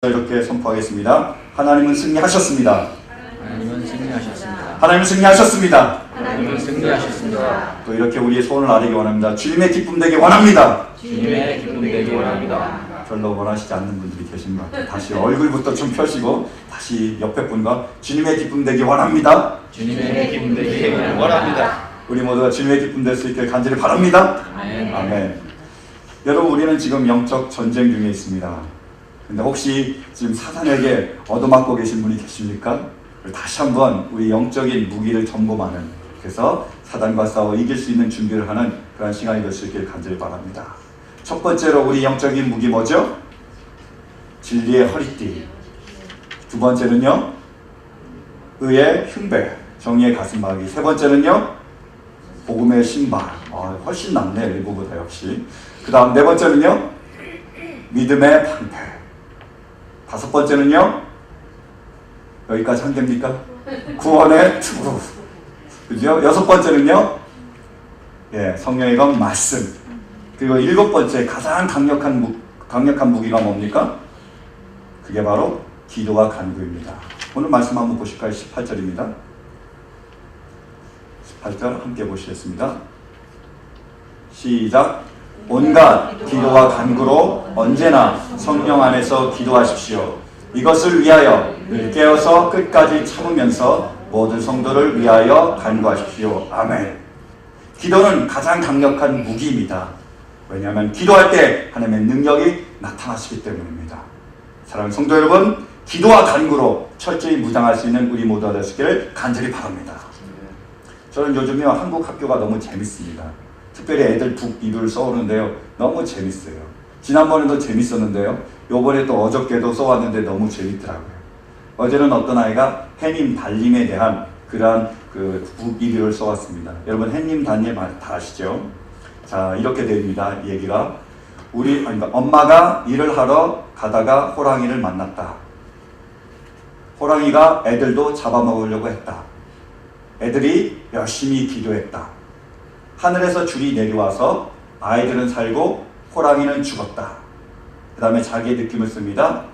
이렇게 선포하겠습니다. 하나님은 승리하셨습니다. 하나님은 승리하셨습니다. 하나님은 승리하셨습니다. 하나님은 승리하셨습니다. 또 이렇게 우리의 손을 아뢰기 원합니다. 주님의 기쁨 되기 원합니다. 주님의 기쁨 되기 원합니다. 별로 원하시지 않는 분들이 계신 것 같아요. 다시 얼굴부터 좀 펴시고 다시 옆에 분과 주님의 기쁨 되기 원합니다. 주님의 기쁨 되기 원합니다. 우리 모두가 주님의 기쁨 될 수 있게 간절히 바랍니다. 아멘. 아멘. 여러분, 우리는 지금 영적 전쟁 중에 있습니다. 근데 혹시 지금 사탄에게 얻어맞고 계신 분이 계십니까? 다시 한번 우리 영적인 무기를 점검하는, 그래서 사단과 싸워 이길 수 있는 준비를 하는 그런 시간이 될 수 있길 간절히 바랍니다. 첫 번째로 우리 영적인 무기 뭐죠? 진리의 허리띠. 두 번째는요, 의의 흉배, 정의의 가슴막이. 세 번째는요, 복음의 신발. 훨씬 낫네, 일부보다 역시. 그 다음 네 번째는요, 믿음의 방패. 다섯 번째는요, 여기까지 한 개입니까? 구원의 투구. 그죠? 여섯 번째는요, 성령의 건 말씀. 그리고 일곱 번째 가장 강력한 무기가 뭡니까? 그게 바로 기도와 간구입니다. 오늘 말씀 한번 보실까요? 18절입니다. 18절 함께 보시겠습니다. 시작. 온갖 기도와 간구로 언제나 성령 안에서 기도하십시오. 이것을 위하여 늘 깨어서 끝까지 참으면서 모든 성도를 위하여 간구하십시오. 아멘. 기도는 가장 강력한 무기입니다. 왜냐하면 기도할 때 하나님의 능력이 나타나시기 때문입니다. 사랑하는 성도 여러분, 기도와 간구로 철저히 무장할 수 있는 우리 모두가 되시기를 간절히 바랍니다. 저는 요즘에 한국 학교가 너무 재밌습니다. 특별히 애들 북이도를 써오는데요, 너무 재밌어요. 지난번에도 재밌었는데요, 요번에 또 어저께도 써왔는데 너무 재밌더라고요. 어제는 어떤 아이가 해님 달님에 대한 그러한 북이도를 써왔습니다. 여러분, 해님 달님 다 아시죠? 자, 이렇게 됩니다. 얘기가 엄마가 일을 하러 가다가 호랑이를 만났다. 호랑이가 애들도 잡아먹으려고 했다. 애들이 열심히 기도했다. 하늘에서 줄이 내려와서 아이들은 살고 호랑이는 죽었다. 그 다음에 자기의 느낌을 씁니다.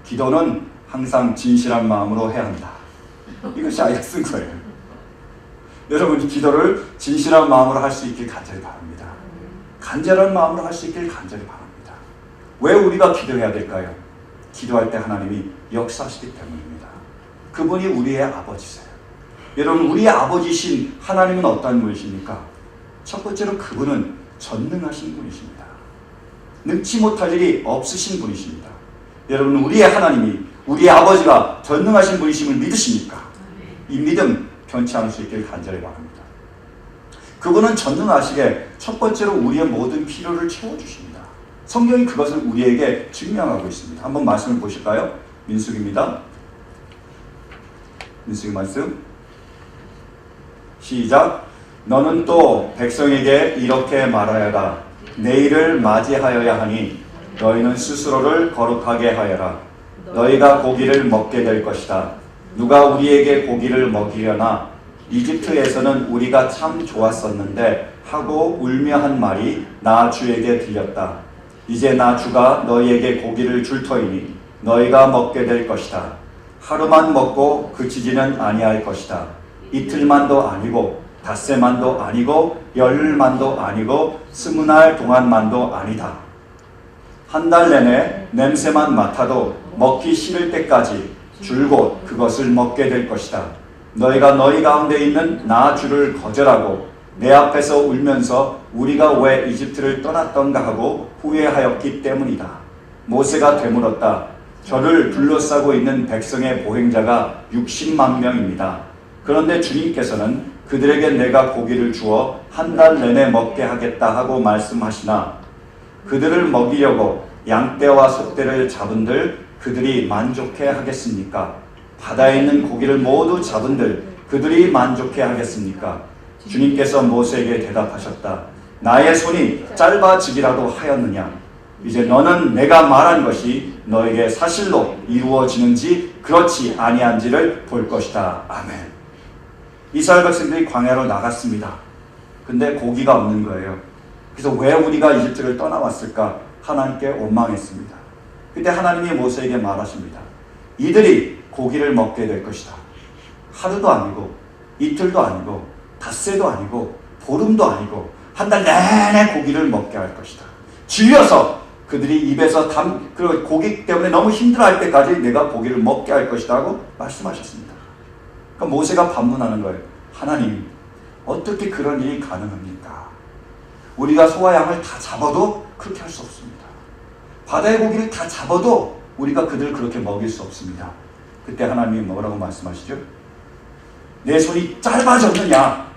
기도는 항상 진실한 마음으로 해야 한다. 이것이 아이가 쓴 거예요. 여러분이 기도를 진실한 마음으로 할 수 있길 간절히 바랍니다. 간절한 마음으로 할 수 있길 간절히 바랍니다. 왜 우리가 기도해야 될까요? 기도할 때 하나님이 역사하시기 때문입니다. 그분이 우리의 아버지세요. 여러분, 우리의 아버지신 하나님은 어떤 분이십니까? 첫 번째로 그분은 전능하신 분이십니다. 능치 못할 일이 없으신 분이십니다. 여러분, 우리의 하나님이, 우리의 아버지가 전능하신 분이심을 믿으십니까? 이 믿음 변치 않을 수 있길 간절히 바랍니다. 그분은 전능하시게 첫 번째로 우리의 모든 필요를 채워주십니다. 성경이 그것을 우리에게 증명하고 있습니다. 한번 말씀을 보실까요? 민수기입니다. 민수기 말씀 시작. 너는 또 백성에게 이렇게 말하여라. 내일을 맞이하여야 하니 너희는 스스로를 거룩하게 하여라. 너희가 고기를 먹게 될 것이다. 누가 우리에게 고기를 먹이려나? 이집트에서는 우리가 참 좋았었는데 하고 울며 한 말이 나 주에게 들렸다. 이제 나 주가 너희에게 고기를 줄 터이니 너희가 먹게 될 것이다. 하루만 먹고 그치지는 아니할 것이다. 이틀만도 아니고 닷새만도 아니고 열흘만도 아니고 20날 동안만도 아니다. 한 달 내내 냄새만 맡아도 먹기 싫을 때까지 줄곧 그것을 먹게 될 것이다. 너희가 너희 가운데 있는 나 주를 거절하고 내 앞에서 울면서 우리가 왜 이집트를 떠났던가 하고 후회하였기 때문이다. 모세가 되물었다. 저를 둘러싸고 있는 백성의 보행자가 60만 명입니다. 그런데 주님께서는 그들에게 내가 고기를 주어 한 달 내내 먹게 하겠다 하고 말씀하시나 그들을 먹이려고 양떼와 소떼를 잡은들 그들이 만족해 하겠습니까? 바다에 있는 고기를 모두 잡은들 그들이 만족해 하겠습니까? 주님께서 모세에게 대답하셨다. 나의 손이 짧아지기라도 하였느냐? 이제 너는 내가 말한 것이 너에게 사실로 이루어지는지 그렇지 아니한지를 볼 것이다. 아멘. 이스라엘 백성들이 광야로 나갔습니다. 근데 고기가 없는 거예요. 그래서 왜 우리가 이집트를 떠나왔을까? 하나님께 원망했습니다. 그때 하나님이 모세에게 말하십니다. 이들이 고기를 먹게 될 것이다. 하루도 아니고 이틀도 아니고 닷새도 아니고 보름도 아니고 한 달 내내 고기를 먹게 할 것이다. 질려서 그들이 입에서 그 고기 때문에 너무 힘들어할 때까지 내가 고기를 먹게 할 것이다 하고 말씀하셨습니다. 그러니까 모세가 반문하는 거예요. 하나님, 어떻게 그런 일이 가능합니까? 우리가 소와 양을 다 잡아도 그렇게 할 수 없습니다. 바다의 고기를 다 잡아도 우리가 그들을 그렇게 먹일 수 없습니다. 그때 하나님이 뭐라고 말씀하시죠? 내 손이 짧아졌느냐?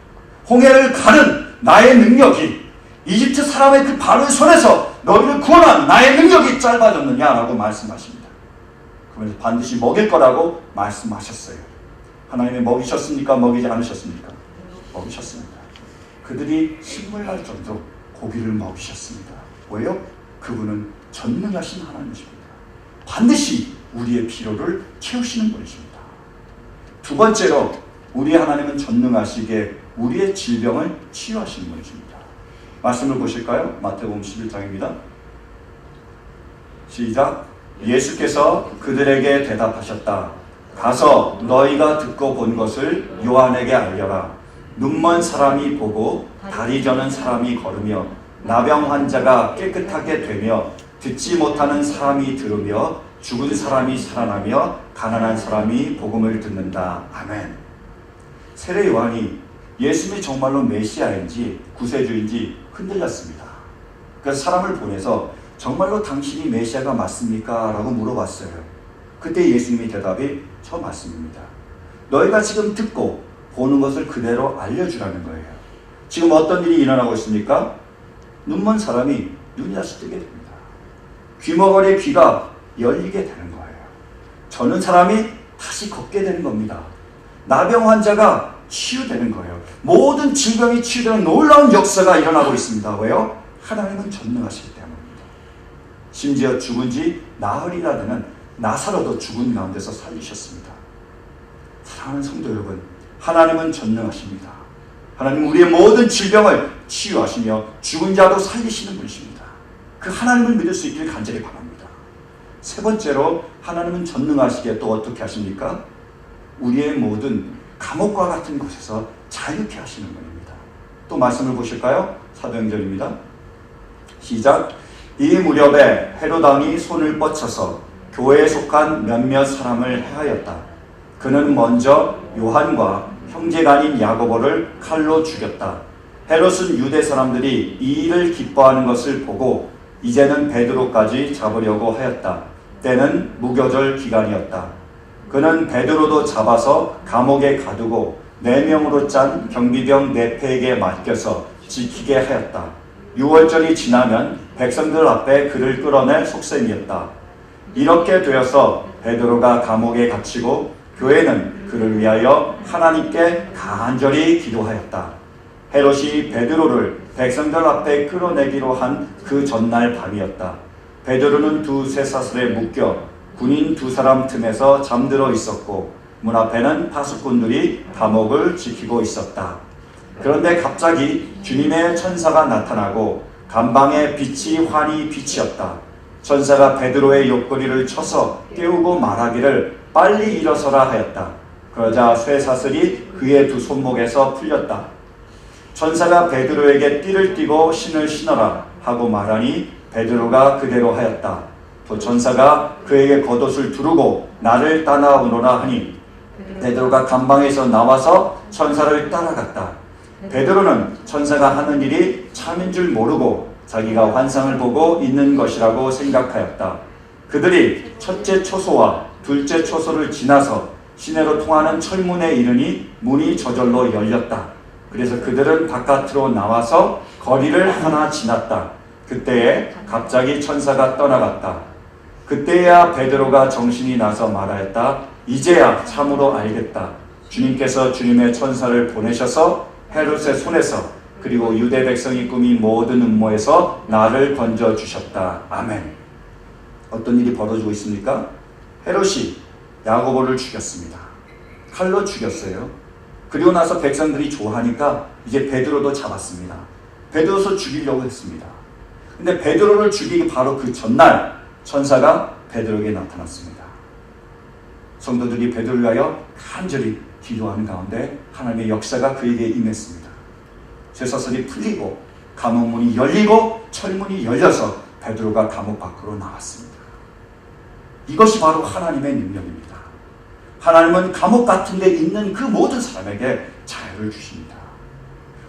홍해를 가른 나의 능력이, 이집트 사람의 그 바로의 손에서 너희를 구원한 나의 능력이 짧아졌느냐라고 말씀하십니다. 그러면서 반드시 먹일 거라고 말씀하셨어요. 하나님이 먹이셨습니까? 먹이지 않으셨습니까? 먹이셨습니다. 그들이 신물 날 정도로 고기를 먹이셨습니다. 왜요? 그분은 전능하신 하나님이십니다. 반드시 우리의 필요를 채우시는 분이십니다. 두 번째로 우리 하나님은 전능하시기에 우리의 질병을 치유하시는 분이십니다. 말씀을 보실까요? 마태복음 11장입니다. 시작. 예수께서 그들에게 대답하셨다. 가서 너희가 듣고 본 것을 요한에게 알려라. 눈먼 사람이 보고 다리 저는 사람이 걸으며 나병 환자가 깨끗하게 되며 듣지 못하는 사람이 들으며 죽은 사람이 살아나며 가난한 사람이 복음을 듣는다. 아멘. 세례 요한이 예수님이 정말로 메시아인지 구세주인지 흔들렸습니다. 그래서 사람을 보내서 정말로 당신이 메시아가 맞습니까? 라고 물어봤어요. 그때 예수님의 대답이 저 맞습니다. 너희가 지금 듣고 보는 것을 그대로 알려주라는 거예요. 지금 어떤 일이 일어나고 있습니까? 눈먼 사람이 눈이 다시 뜨게 됩니다. 귀머거리의 귀가 열리게 되는 거예요. 저는 사람이 다시 걷게 되는 겁니다. 나병 환자가 치유되는 거예요. 모든 질병이 치유되는 놀라운 역사가 일어나고 있습니다. 왜요? 하나님은 전능하시기 때문입니다. 심지어 죽은 지 나흘이나 되는 나사로도 죽은 가운데서 살리셨습니다. 사랑하는 성도 여러분, 하나님은 전능하십니다. 하나님은 우리의 모든 질병을 치유하시며 죽은 자도 살리시는 분이십니다. 그 하나님을 믿을 수 있기를 간절히 바랍니다. 세 번째로 하나님은 전능하시기에 또 어떻게 하십니까? 우리의 모든 감옥과 같은 곳에서 자유케 하시는 분입니다. 또 말씀을 보실까요? 사도행전입니다. 시작. 이 무렵에 헤롯 왕이 손을 뻗쳐서 교회에 속한 몇몇 사람을 해하였다. 그는 먼저 요한과 형제가 아닌 야고보를 칼로 죽였다. 헤롯은 유대 사람들이 이 일을 기뻐하는 것을 보고 이제는 베드로까지 잡으려고 하였다. 때는 무교절 기간이었다. 그는 베드로도 잡아서 감옥에 가두고 4명으로 짠 경비병 4패에게 맡겨서 지키게 하였다. 6월절이 지나면 백성들 앞에 그를 끌어낼 속셈이었다. 이렇게 되어서 베드로가 감옥에 갇히고 교회는 그를 위하여 하나님께 간절히 기도하였다. 헤롯이 베드로를 백성들 앞에 끌어내기로 한 그 전날 밤이었다. 베드로는 두 쇠사슬에 묶여 군인 2사람 틈에서 잠들어 있었고 문 앞에는 파수꾼들이 감옥을 지키고 있었다. 그런데 갑자기 주님의 천사가 나타나고 간방에 빛이 환히 비치었다. 천사가 베드로의 옆구리를 쳐서 깨우고 말하기를 빨리 일어서라 하였다. 그러자 쇠사슬이 그의 두 손목에서 풀렸다. 천사가 베드로에게 띠를 띠고 신을 신어라 하고 말하니 베드로가 그대로 하였다. 또 천사가 그에게 겉옷을 두르고 나를 따라오너라 하니 베드로가 감방에서 나와서 천사를 따라갔다. 베드로는 천사가 하는 일이 참인 줄 모르고 자기가 환상을 보고 있는 것이라고 생각하였다. 그들이 첫째 초소와 둘째 초소를 지나서 시내로 통하는 철문에 이르니 문이 저절로 열렸다. 그래서 그들은 바깥으로 나와서 거리를 하나 지났다. 그때에 갑자기 천사가 떠나갔다. 그때야 베드로가 정신이 나서 말하였다. 이제야 참으로 알겠다. 주님께서 주님의 천사를 보내셔서 헤롯의 손에서 그리고 유대 백성이 꾸민 모든 음모에서 나를 건져주셨다. 아멘. 어떤 일이 벌어지고 있습니까? 헤롯이 야고보를 죽였습니다. 칼로 죽였어요. 그리고 나서 백성들이 좋아하니까 이제 베드로도 잡았습니다. 베드로도 죽이려고 했습니다. 근데 베드로를 죽이기 바로 그 전날 천사가 베드로에게 나타났습니다. 성도들이 베드로를 위하여 간절히 기도하는 가운데 하나님의 역사가 그에게 임했습니다. 쇠사슬이 풀리고 감옥문이 열리고 철문이 열려서 베드로가 감옥 밖으로 나왔습니다. 이것이 바로 하나님의 능력입니다. 하나님은 감옥 같은 데 있는 그 모든 사람에게 자유를 주십니다.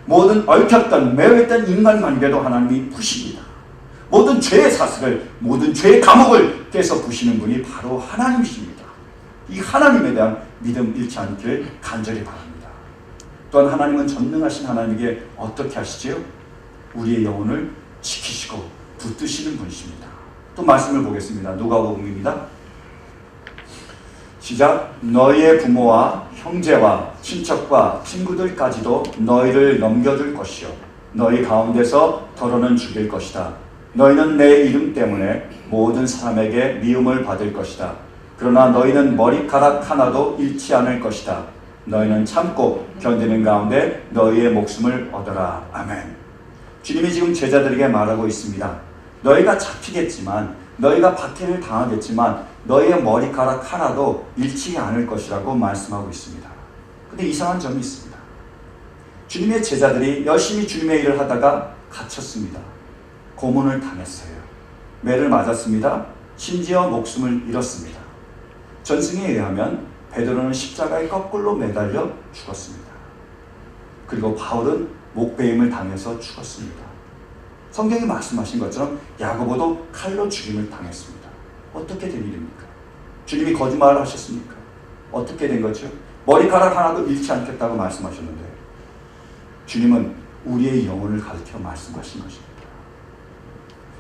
모든 얽혔던 매여있던 인간관계도 하나님이 푸십니다. 모든 죄의 사슬을, 모든 죄의 감옥을 깨서 부시는 분이 바로 하나님이십니다. 이 하나님에 대한 믿음 잃지 않기를 간절히 바랍니다. 또한 하나님은 전능하신 하나님에게 어떻게 하시지요? 우리의 영혼을 지키시고 붙드시는 분이십니다. 또 말씀을 보겠습니다. 누가복음입니다. 시작. 너희의 부모와 형제와 친척과 친구들까지도 너희를 넘겨줄 것이요 너희 가운데서 더러는 죽일 것이다. 너희는 내 이름 때문에 모든 사람에게 미움을 받을 것이다. 그러나 너희는 머리카락 하나도 잃지 않을 것이다. 너희는 참고 견디는 가운데 너희의 목숨을 얻어라. 아멘. 주님이 지금 제자들에게 말하고 있습니다. 너희가 잡히겠지만, 너희가 박해를 당하겠지만 너희의 머리카락 하나도 잃지 않을 것이라고 말씀하고 있습니다. 근데 이상한 점이 있습니다. 주님의 제자들이 열심히 주님의 일을 하다가 갇혔습니다. 고문을 당했어요. 매를 맞았습니다. 심지어 목숨을 잃었습니다. 전승에 의하면 베드로는 십자가에 거꾸로 매달려 죽었습니다. 그리고 바울은 목베임을 당해서 죽었습니다. 성경이 말씀하신 것처럼 야고보도 칼로 죽임을 당했습니다. 어떻게 된 일입니까? 주님이 거짓말을 하셨습니까? 어떻게 된 거죠? 머리카락 하나도 잃지 않겠다고 말씀하셨는데 주님은 우리의 영혼을 가르쳐 말씀하신 것입니다.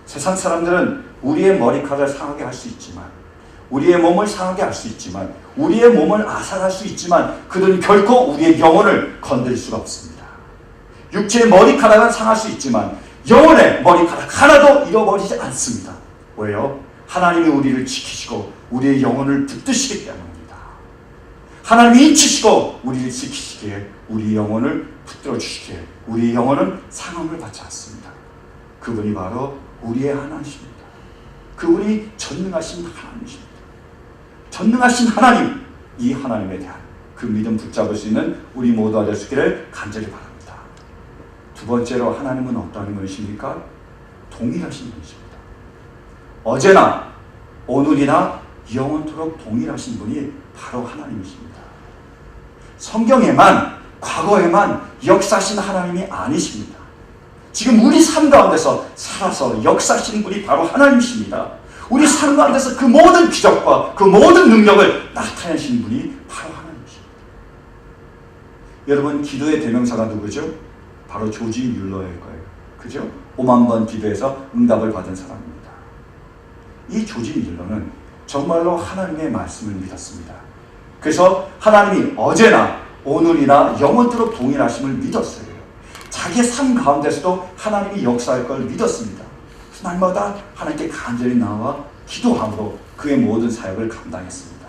세상 사람들은 우리의 머리카락을 상하게 할 수 있지만, 우리의 몸을 상하게 할 수 있지만, 우리의 몸을 앗아갈 수 있지만 그들은 결코 우리의 영혼을 건드릴 수가 없습니다. 육체의 머리카락은 상할 수 있지만 영혼의 머리카락 하나도 잃어버리지 않습니다. 왜요? 하나님이 우리를 지키시고 우리의 영혼을 붙드시기 때문입니다. 하나님이 인치시고 우리를 지키시기에 우리의 영혼을 붙들어 주시기에 우리의 영혼은 상함을 받지 않습니다. 그분이 바로 우리의 하나님이십니다. 그분이 전능하신 하나님이십니다. 전능하신 하나님, 이 하나님에 대한 그 믿음 붙잡을 수 있는 우리 모두가 될 수 있기를 간절히 바랍니다. 두 번째로 하나님은 어떠한 분이십니까? 동일하신 분이십니다. 어제나 오늘이나 영원토록 동일하신 분이 바로 하나님이십니다. 성경에만, 과거에만 역사하신 하나님이 아니십니다. 지금 우리 삶 가운데서 살아서 역사하시는 분이 바로 하나님이십니다. 우리 삶 가운데서 그 모든 기적과 그 모든 능력을 나타내시는 분이 바로 하나님이십니다. 여러분, 기도의 대명사가 누구죠? 바로 조지 뮬러일 거예요. 그죠? 5만 번 기도해서 응답을 받은 사람입니다. 이 조지 뮬러는 정말로 하나님의 말씀을 믿었습니다. 그래서 하나님이 어제나 오늘이나 영원토록 동일하심을 믿었어요. 자기의 삶 가운데서도 하나님이 역사할 걸 믿었습니다. 그래서 날마다 하나님께 간절히 나와 기도함으로 그의 모든 사역을 감당했습니다.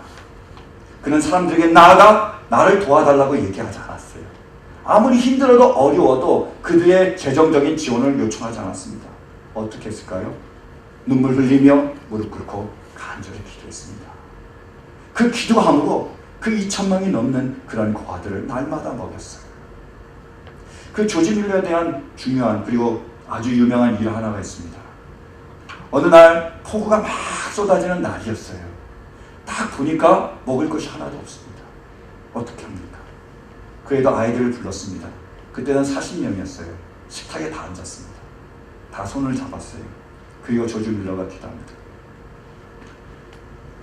그는 사람들에게 나아가 나를 도와달라고 얘기하지 않았어요. 아무리 힘들어도 어려워도 그들의 재정적인 지원을 요청하지 않았습니다. 어떻게 했을까요? 눈물 흘리며 무릎 꿇고 간절히 기도했습니다. 그 기도함으로 그 2,000명이 넘는 그런 고아들을 날마다 먹였어요. 그 조지 뮬러에 대한 중요한 그리고 아주 유명한 일 하나가 있습니다. 어느 날 폭우가 막 쏟아지는 날이었어요. 딱 보니까 먹을 것이 하나도 없습니다. 어떻게 합니까? 그래도 아이들을 불렀습니다. 그때는 40명이었어요. 식탁에 다 앉았습니다. 다 손을 잡았어요. 그리고 조지 뮬러가 기도합니다.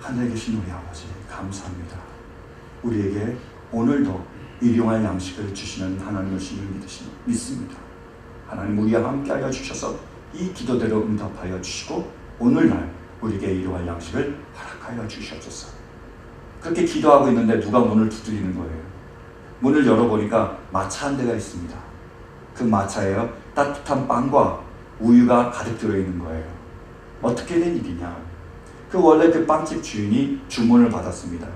하늘에 계신 우리 아버지 감사합니다. 우리에게 오늘도 일용할 양식을 주시는 하나님이심을 믿습니다. 하나님 우리와 함께하여 주셔서 이 기도대로 응답하여 주시고 오늘날 우리에게 일용할 양식을 허락하여 주시옵소서. 그렇게 기도하고 있는데 누가 문을 두드리는 거예요. 문을 열어보니까 마차 한 대가 있습니다. 그 마차에요 따뜻한 빵과 우유가 가득 들어있는 거예요. 어떻게 된 일이냐? 그 원래 그 빵집 주인이 주문을 받았습니다.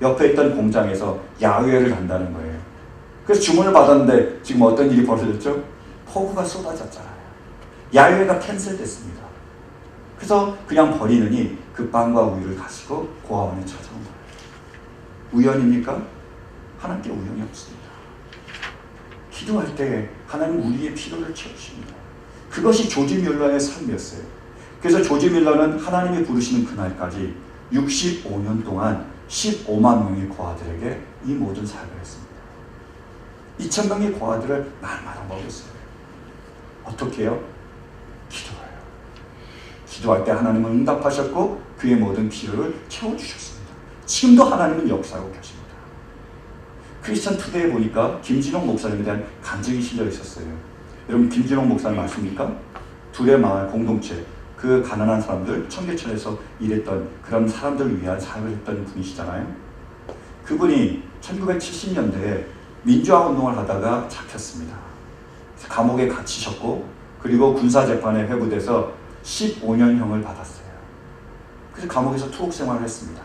옆에 있던 공장에서 야외를 한다는 거예요. 그래서 주문을 받았는데 지금 어떤 일이 벌어졌죠? 폭우가 쏟아졌잖아요. 야외가 캔슬됐습니다. 그래서 그냥 버리느니 그 빵과 우유를 가지고 고아원에 찾아온 거예요. 우연입니까? 하나님께 우연이 없습니다. 기도할 때 하나님 우리의 필요를 채우십니다. 그것이 조지 뮬러의 삶이었어요. 그래서 조지 뮬러는 하나님이 부르시는 그날까지 65년 동안 15만 명의 고아들에게 이 모든 사역을 했습니다. 2,000명의 고아들을 날마다 먹였어요. 어떻게 해요? 기도해요. 기도할 때 하나님은 응답하셨고 그의 모든 필요를 채워주셨습니다. 지금도 하나님은 역사하고 계십니다. 크리스천 투데이에 보니까 김진홍 목사님에 대한 간증이 실려 있었어요. 여러분 김진홍 목사님 아십니까? 둘의 마을 공동체, 그 가난한 사람들, 청계천에서 일했던 그런 사람들을 위한 사역을 했던 분이시잖아요. 그분이 1970년대에 민주화 운동을 하다가 잡혔습니다. 감옥에 갇히셨고 그리고 군사재판에 회부돼서 15년형을 받았어요. 그래서 감옥에서 투옥 생활을 했습니다.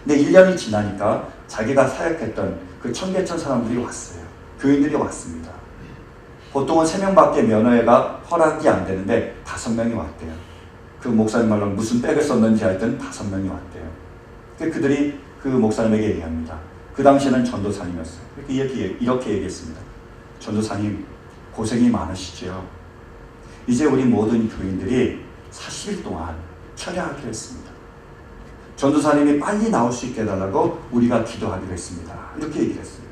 근데 1년이 지나니까 자기가 사역했던 그 청계천 사람들이 왔어요. 교인들이 왔습니다. 보통은 3명밖에 면회가 허락이 안 되는데 5명이 왔대요. 그 목사님 말로는 무슨 백을 썼는지 하여튼 5명이 왔대요. 그들이 그 목사님에게 얘기합니다. 그 당시에는 전도사님이었어요. 이렇게 얘기했습니다. 전도사님 고생이 많으시죠. 이제 우리 모든 교인들이 40일 동안 철야하기로 했습니다. 전도사님이 빨리 나올 수 있게 해달라고 우리가 기도하기로 했습니다. 이렇게 얘기를 했어요.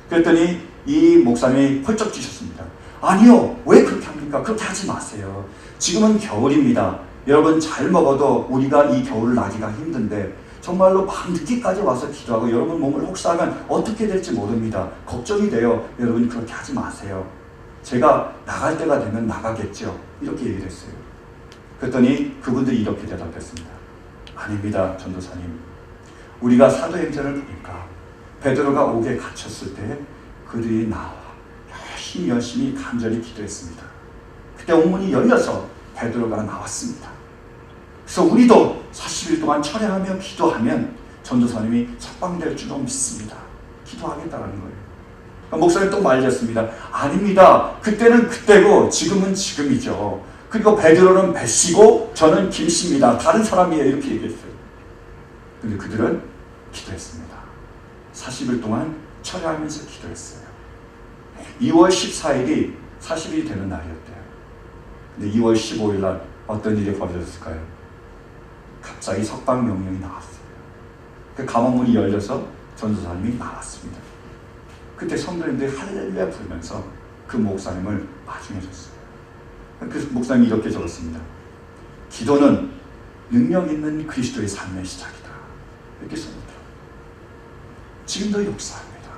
그랬더니 이 목사님이 펄쩍 뛰셨습니다. 아니요, 왜 그렇게 합니까? 그렇게 하지 마세요. 지금은 겨울입니다. 여러분 잘 먹어도 우리가 이 겨울을 나기가 힘든데 정말로 밤늦게까지 와서 기도하고 여러분 몸을 혹사하면 어떻게 될지 모릅니다. 걱정이 돼요. 여러분 그렇게 하지 마세요. 제가 나갈 때가 되면 나가겠죠. 이렇게 얘기를 했어요. 그랬더니 그분들이 이렇게 대답했습니다. 아닙니다, 전도사님. 우리가 사도행전을 보니까 베드로가 옥에 갇혔을 때 그들이 나와 열심히 간절히 기도했습니다. 그때 옥문이 열려서 베드로가 나왔습니다. 그래서 우리도 40일 동안 철야하며 기도하면 전도사님이 석방될 줄로 믿습니다. 기도하겠다는 거예요. 목사님 또 말렸습니다. 아닙니다. 그때는 그때고 지금은 지금이죠. 그리고 베드로는 배씨고 저는 김씨입니다. 다른 사람이에요. 이렇게 얘기했어요. 근데 그들은 기도했습니다. 40일 동안 철야하면서 기도했어요. 2월 14일이 40일이 되는 날이었대요. 근데 2월 15일 날 어떤 일이 벌어졌을까요? 갑자기 석방 명령이 나왔어요. 그 감옥문이 열려서 전도사님이 나왔습니다. 그때 성도님들이 할렐루야 부르면서 그 목사님을 마중해줬어요. 그 목사님이 이렇게 적었습니다. 기도는 능력 있는 그리스도의 삶의 시작이다. 이렇게 씁니다. 지금도 역사합니다.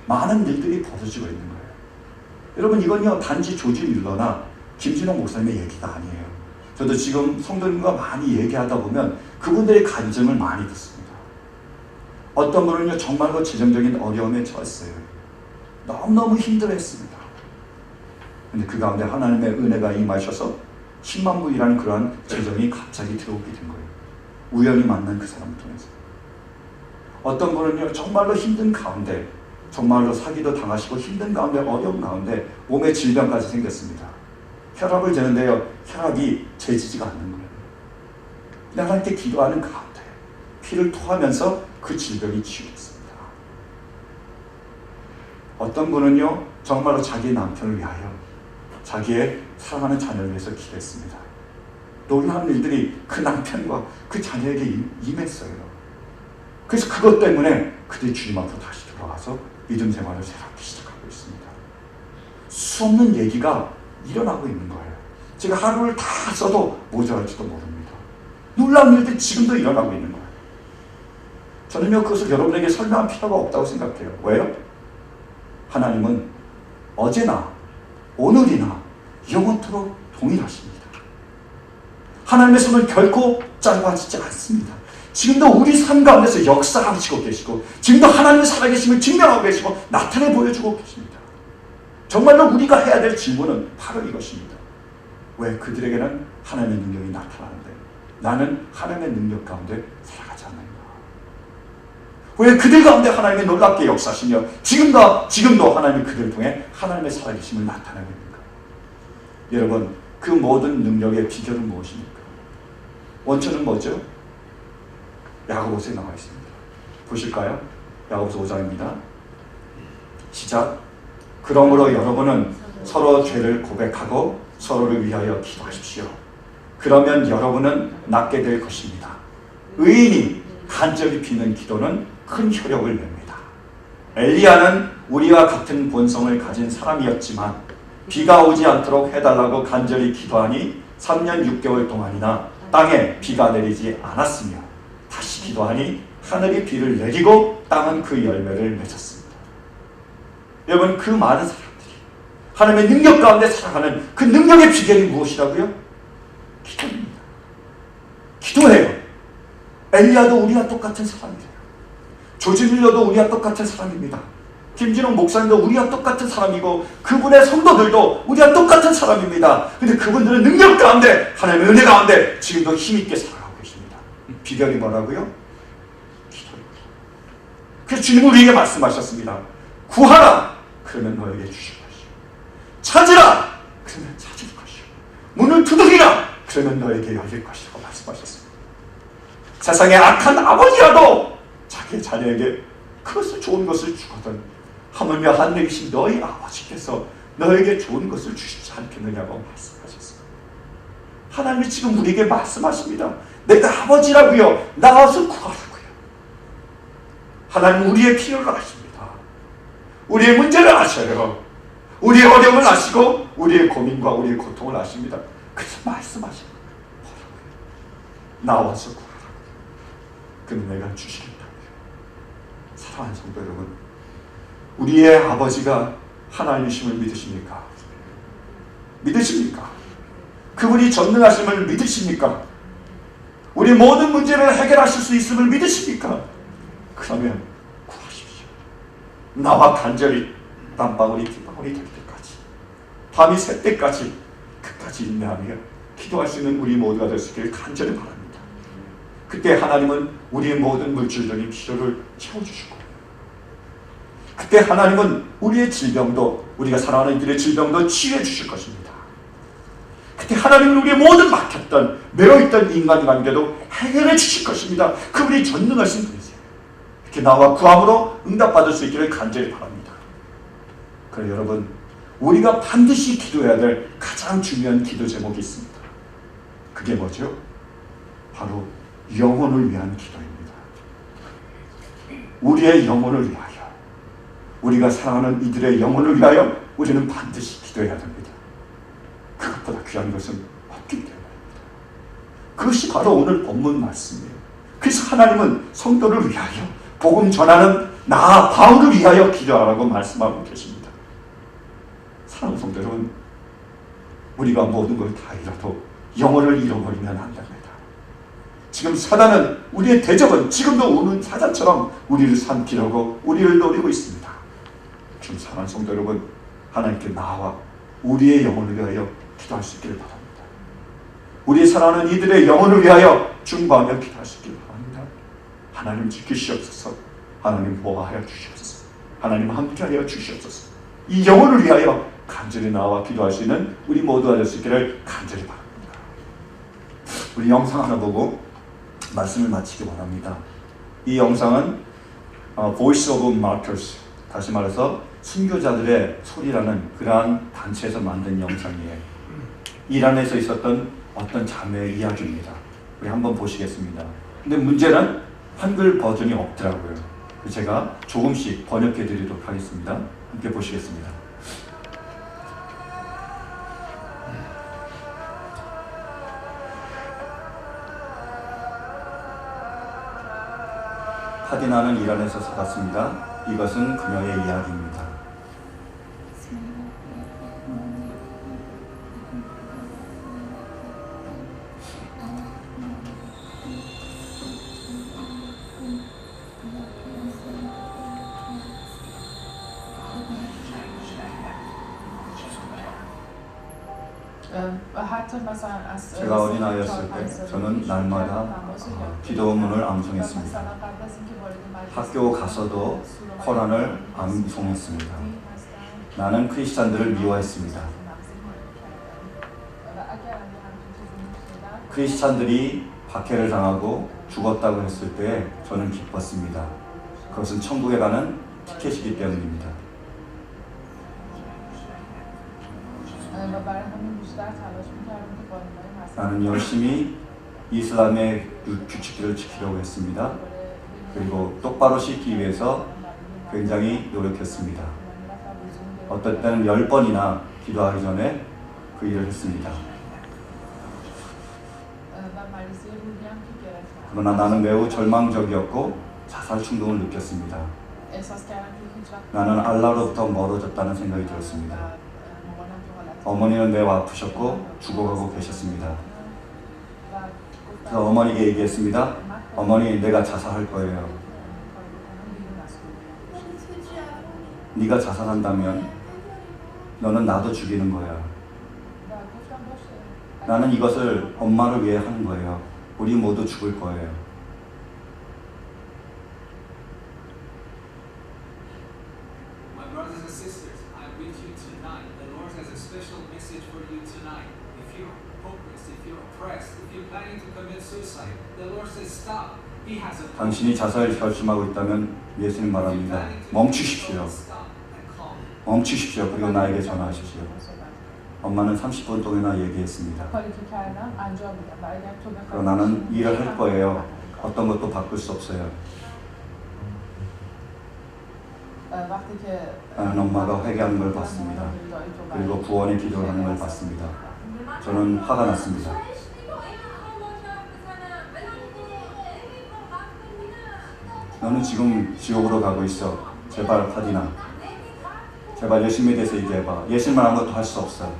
많은 일들이 벌어지고 있는 거예요. 여러분 이건요 단지 조지 뮬러나 김진홍 목사님의 얘기가 아니에요. 저도 지금 성도님과 많이 얘기하다 보면 그분들의 간증을 많이 듣습니다. 어떤 분은요 정말로 재정적인 어려움에 처했어요. 너무너무 힘들어했습니다. 근데 그 가운데 하나님의 은혜가 임하셔서 10만 불이라는 그러한 재정이 갑자기 들어오게 된 거예요. 우연히 만난 그 사람을 통해서. 어떤 분은요 정말로 힘든 가운데 정말로 사기도 당하시고 힘든 가운데 어려운 가운데 몸에 질병까지 생겼습니다. 혈압을 재는데요 혈압이 재지지가 않는 거예요. 근데 하나님께 기도하는 가운데 피를 토하면서 그 질병이 치유됐습니다. 어떤 분은요 정말로 자기 남편을 위하여 자기의 사랑하는 자녀를 위해서 기도했습니다. 놀라운 일들이 그 남편과 그 자녀에게 임했어요. 그래서 그것 때문에 그들이 주님 앞으로 다시 돌아와서 믿음 생활을 새롭게 시작하고 있습니다. 수없는 얘기가 일어나고 있는 거예요. 제가 하루를 다 써도 모자랄지도 모릅니다. 놀라운 일들이 지금도 일어나고 있는 거예요. 저는요 그것을 여러분에게 설명할 필요가 없다고 생각해요. 왜요? 하나님은 어제나 오늘이나 영원토록 동일하십니다. 하나님의 손은 결코 짧아지지 않습니다. 지금도 우리 삶 가운데서 역사하시고 계시고 지금도 하나님의 살아계심을 증명하고 계시고 나타내 보여주고 계십니다. 정말로 우리가 해야 될 질문은 바로 이것입니다. 왜 그들에게는 하나님의 능력이 나타나는데 나는 하나님의 능력 가운데 살아가지 않는가? 왜 그들 가운데 하나님이 놀랍게 역사하시며 지금도 하나님이 그들을 통해 하나님의 살아계심을 나타내고 있는가? 여러분 그 모든 능력의 비결은 무엇입니까? 원천은 뭐죠? 야고보서에 나와 있습니다. 보실까요? 야고보서 5장입니다. 시작. 그러므로 여러분은 서로 죄를 고백하고 서로를 위하여 기도하십시오. 그러면 여러분은 낫게 될 것입니다. 의인이 간절히 비는 기도는 큰 효력을 냅니다. 엘리야는 우리와 같은 본성을 가진 사람이었지만 비가 오지 않도록 해달라고 간절히 기도하니 3년 6개월 동안이나 땅에 비가 내리지 않았으며 다시 기도하니 하늘이 비를 내리고 땅은 그 열매를 맺었습니다. 여러분, 그 많은 사람들이 하나님의 능력 가운데 살아가는 그 능력의 비결이 무엇이라고요? 기도입니다. 기도해요. 엘리야도 우리와 똑같은 사람이에요. 조지 밀러도 우리와 똑같은 사람입니다. 김진웅 목사님도 우리와 똑같은 사람이고 그분의 성도들도 우리와 똑같은 사람입니다. 근데 그분들은 능력 가운데 하나님의 은혜 가운데 지금도 힘있게 살아가고 계십니다. 비결이 뭐라고요? 기도입니다. 그래서 주님은 우리에게 말씀하셨습니다. 구하라! 그러면 너에게 주실 것이요. 찾으라! 그러면 찾을 것이요. 문을 두드리라! 그러면 너에게 열릴 것이라고 말씀하셨습니다. 세상의 악한 아버지라도 자기의 자녀에게 그것을 좋은 것을 주거든 하물며 하늘에 계신 너희 아버지께서 너에게 좋은 것을 주시지 않겠느냐고 말씀하셨습니다. 하나님이 지금 우리에게 말씀하십니다. 내가 아버지라고요. 나와서 구하라고요. 하나님은 우리의 필요를 아십니다. 우리의 문제를 아셔요. 우리의 어려움을 아시고 우리의 고민과 우리의 고통을 아십니다. 그래서 말씀하십니다. 나와서 구하라고요. 그럼 내가 주시겠다고요. 사랑하는 성도 여러분, 우리의 아버지가 하나님이심을 믿으십니까? 믿으십니까? 그분이 전능하심을 믿으십니까? 우리 모든 문제를 해결하실 수 있음을 믿으십니까? 그러면 구하십시오. 나와 간절히 땀방울이 빗방울이 될 때까지, 밤이 새 때까지 끝까지 인내하며 기도할 수 있는 우리 모두가 될 수 있기를 간절히 바랍니다. 그때 하나님은 우리의 모든 물질적인 필요를 채워주시고, 그때 하나님은 우리의 질병도, 우리가 사랑하는 이들의 질병도 치유해 주실 것입니다. 그때 하나님은 우리의 모든 막혔던, 매어있던 인간관계도 해결해 주실 것입니다. 그분이 전능하신 분이세요. 이렇게 나와 구함으로 응답받을 수 있기를 간절히 바랍니다. 그래 여러분, 우리가 반드시 기도해야 될 가장 중요한 기도 제목이 있습니다. 그게 뭐죠? 바로 영혼을 위한 기도입니다. 우리의 영혼을 위하여, 우리가 사랑하는 이들의 영혼을 위하여 우리는 반드시 기도해야 됩니다. 그것보다 귀한 것은 없기 때문입니다. 그것이 바로 오늘 본문 말씀이에요. 그래서 하나님은 성도를 위하여, 복음 전하는 나 바울을 위하여 기도하라고 말씀하고 계십니다. 사랑하는 성도 여러분, 우리가 모든 걸 다 잃어도 영혼을 잃어버리면 안 됩니다. 지금 사단은, 우리의 대적은 지금도 오는 사자처럼 우리를 삼키려고 우리를 노리고 있습니다. 지금 사랑하는 성도 여러분, 하나님께 나와 우리의 영혼을 위하여 기도할 수 있기를 바랍니다. 우리 사랑하는 이들의 영혼을 위하여 중보하며 기도할 수 있기를 바랍니다. 하나님 지키시옵소서. 하나님 보호하여 주시옵소서. 하나님 함께하여 주시옵소서. 이 영혼을 위하여 간절히 나와 기도할 수 있는 우리 모두가 될 수 있기를 간절히 바랍니다. 우리 영상 하나 보고 말씀을 마치기 바랍니다. 이 영상은 Voice of Martyrs, 다시 말해서 순교자들의 소리라는 그러한 단체에서 만든 영상이에요. 이란에서 있었던 어떤 자매의 이야기입니다. 우리 한번 보시겠습니다. 근데 문제는 한글 버전이 없더라고요. 제가 조금씩 번역해 드리도록 하겠습니다. 함께 보시겠습니다. 파디나는 이란에서 살았습니다. 이것은 그녀의 이야기입니다. 제가 어린아이였을 때 저는 날마다 기도문을 암송했습니다. 학교 가서도 코란을 암송했습니다. 나는 크리스찬들을 미워했습니다. 크리스찬들이 박해를 당하고 죽었다고 했을 때 저는 기뻤습니다. 그것은 천국에 가는 티켓이기 때문입니다. 나는 열심히 이슬람의 규칙들을 지키려고 했습니다. 그리고 똑바로 씻기 위해서 굉장히 노력했습니다. 어떨 때는 10번이나 기도하기 전에 그 일을 했습니다. 그러나 나는 매우 절망적이었고 자살 충동을 느꼈습니다. 나는 알라로부터 멀어졌다는 생각이 들었습니다. 어머니는 매우 아프셨고 죽어가고 계셨습니다. 그래서 어머니에게 얘기했습니다. 어머니, 내가 자살할 거예요. 네가 자살한다면 너는 나도 죽이는 거야. 나는 이것을 엄마를 위해 하는 거예요. 우리 모두 죽을 거예요. My brothers and sisters, I'm with you tonight. The Lord has a special message for you tonight. If you're hopeless, if you're oppressed, if you're planning to commit suicide, the Lord says stop. He has a 당신이 자살을 결심하고 있다면 예수님 말합니다. 멈추십시오. stop and calm. 멈추십시오. 그리고 나에게 전화하십시오. 엄마는 30분 동안이나 얘기했습니다. 그리고 나는 일을 할 거예요. 어떤 것도 바꿀 수 없어요. 나는 엄마가 회개하는 걸 봤습니다. 그리고 구원의 기도를 하는 걸 봤습니다. 저는 화가 났습니다. 너는 지금 지옥으로 가고 있어. 제발 파디나. 제발 예수님에 대해서 얘기해봐. 예수님만 아무것도 할 수 없어.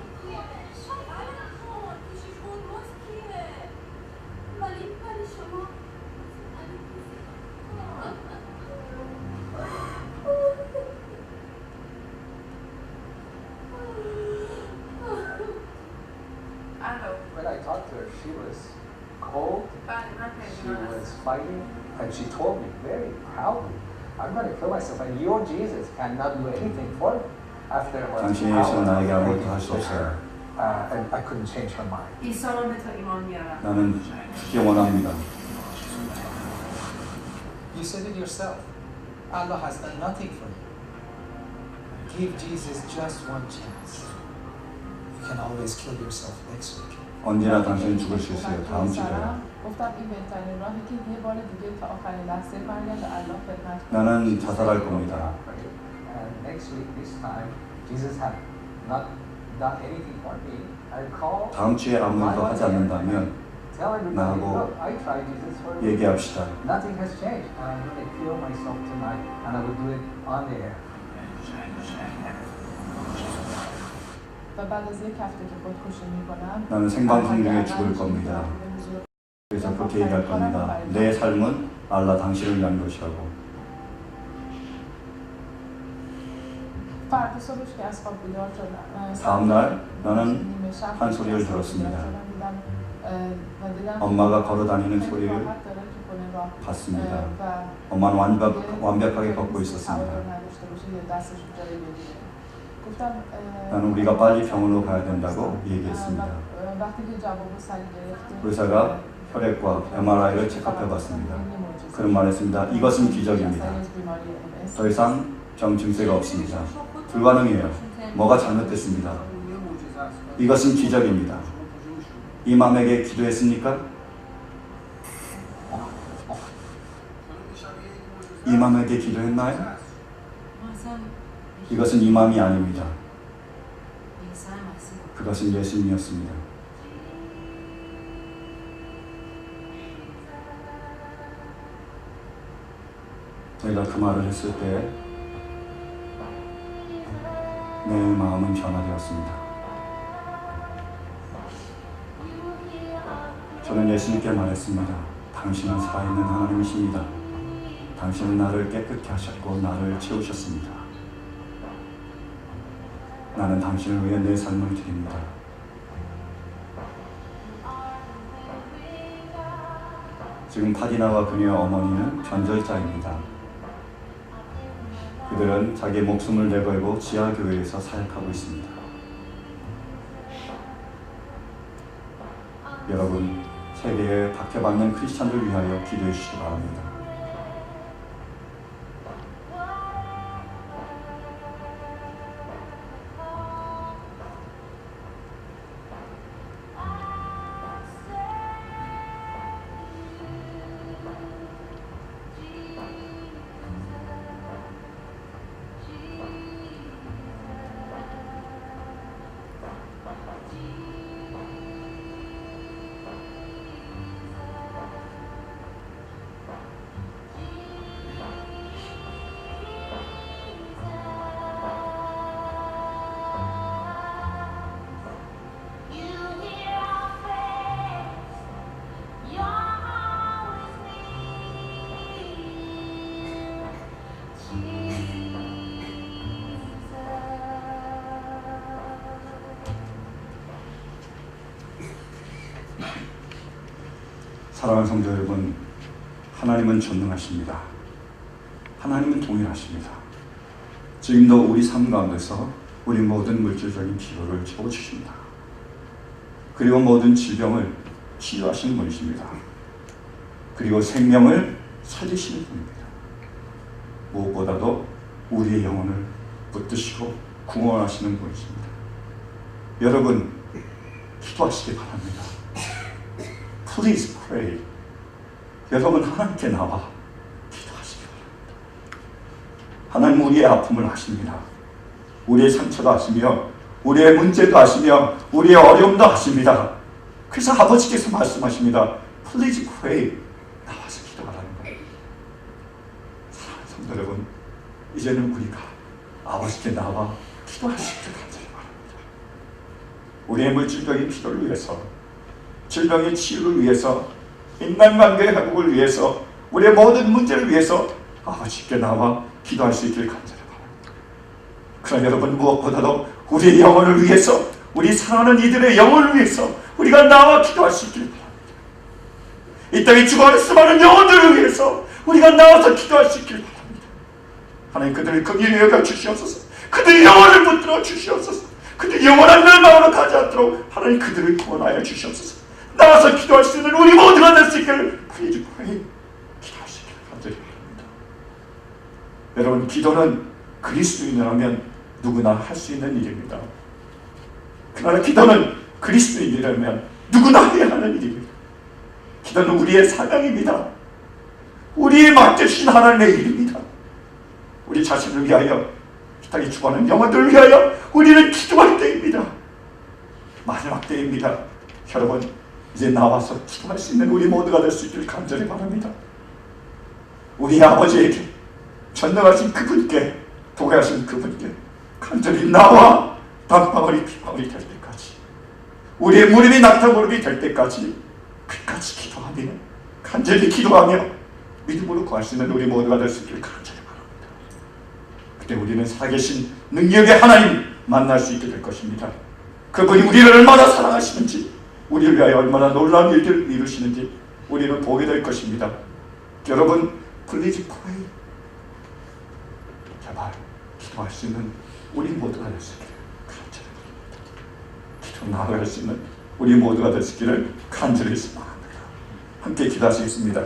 When I talked to her, she was cold, she was fighting, and she told me very proudly, I'm going to kill myself, and your Jesus cannot do anything for me. After what 당신의 예수는 나에게 아무것도 할 수 없어요. and I couldn't change her mind. 나는 죽기 원합니다. You said it yourself. Allah has done nothing for you. Give Jesus just one chance. You can always kill yourself next week. 언제나 당신은 죽을 수 있어요. 다음 주에요. 나는 자살할 겁니다. And next week, this time, Jesus had not done anything for me. I'll call. 다음 주에 아무것도 하지 않는다면 Tell everybody, 나하고 look, I tried Jesus for you. 얘기합시다. Nothing has changed. I'm going to kill myself tonight, and I will do it on the air. 나는 생방송 중에 죽을 겁니다. 그래서 그렇게 얘기할 겁니다. 내 삶은 알라 당신을 위한 것이라고. 다음 날 나는 한 소리를 들었습니다. 엄마가 걸어다니는 소리를 봤습니다. 엄마는 완벽하게 걷고 있었습니다. 나는 우리가 빨리 병원으로 가야 된다고 얘기했습니다. 의사가 혈액과 MRI를 체크해 봤습니다. 그런 말했습니다. 이것은 기적입니다. 더 이상 병 증세가 없습니다. 불가능해요. 뭐가 잘못됐습니다. 이것은 기적입니다. 이맘에게 기도했습니까? 이맘에게 기도했나요? 이것은 이맘이 아닙니다. 그것은 예수님이었습니다. 내가 그 말을 했을 때 내 마음은 변화되었습니다. 저는 예수님께 말했습니다. 당신은 살아있는 하나님이십니다. 당신은 나를 깨끗게 하셨고 나를 채우셨습니다. 나는 당신을 위해 내 삶을 드립니다. 지금 파디나와 그녀의 어머니는 변절자입니다. 그들은 자기의 목숨을 내걸고 지하교회에서 사역하고 있습니다. 여러분, 세계에 박해받는 크리스찬들 위하여 기도해 주시기 바랍니다. 사랑하는 성도 여러분, 하나님은 전능하십니다. 하나님은 동일하십니다. 지금도 우리 삶 가운데서 우리 모든 물질적인 필요를 채워주십니다. 그리고 모든 질병을 치유하시는 분이십니다. 그리고 생명을 살리시는 분입니다. 무엇보다도 우리의 영혼을 붙드시고 구원하시는 분이십니다. 여러분, 기도하시기 바랍니다. Please pray. 여러분, 하나님께 나와 기도하시기 바랍니다. 하나님 우리의 아픔을 아십니다. 우리의 상처도 아시며 우리의 문제도 아시며 우리의 어려움도 아십니다. 그래서 아버지께서 말씀하십니다. Please pray. 나와서 기도하라는 거예요. 사랑하는 성도 여러분, 이제는 우리가 아버지께 나와 기도할 수 있게 간절히 바랍니다. 우리의 물질적인 필요를 위해서, 질병의 치유를 위해서, 인간관계의 회복을 위해서, 우리의 모든 문제를 위해서 아버지께 나와 기도할 수 있길 간절히 바랍니다. 그러나 여러분, 무엇보다도 우리의 영혼을 위해서, 우리 사랑하는 이들의 영혼을 위해서 우리가 나와 기도할 수 있길 바랍니다. 이 땅에 죽어가는 수많은 영혼들을 위해서 우리가 나와서 기도할 수 있길 바랍니다. 하나님, 그들을 긍휼히 여겨 주시옵소서. 그들의 영혼을 붙들어 주시옵소서. 그들의 영원한 멸망으로 가지 않도록 하나님 그들을 구원하여 주시옵소서. 나와서 기도할 수 있는 우리 모두가 될 수 있기를 Please pray. 기도할 수 있기를 간절히 바랍니다. 여러분, 기도는 그리스도인이라면 누구나 할 수 있는 일입니다. 그러나 기도는 그리스도인이라면 누구나 해야 하는 일입니다. 기도는 우리의 사명입니다. 우리의 맡겨주신 하나님의 일입니다. 우리 자신을 위하여, 이 땅에 죽어가는 영혼들을 위하여 우리는 기도할 때입니다. 마지막 때입니다. 여러분, 이제 나와서 기도할 수 있는 우리 모두가 될 수 있기를 간절히 바랍니다. 우리 아버지에게, 전능하신 그분께, 도가하신 그분께 간절히 나와 땀방울이 피방울이 될 때까지, 우리의 무릎이 낙타 무릎이 될 때까지 끝까지 기도하며, 간절히 기도하며 믿음으로 구할 수 있는 우리 모두가 될 수 있기를 간절히 바랍니다. 그때 우리는 살아계신 능력의 하나님 만날 수 있게 될 것입니다. 그분이 우리를 얼마나 사랑하시는지, 우리를 위하여 얼마나 놀라운 일들을 이루시는지 우리는 보게 될 것입니다. 여러분, Please pray. 제발 기도할 수 있는 우리 모두가 될 수 있기를 간절히 바랍니다. 기도 나아갈 수 있는 우리 모두가 될 수 있기를 간절히 소망합니다. 함께 기도하시겠습니다.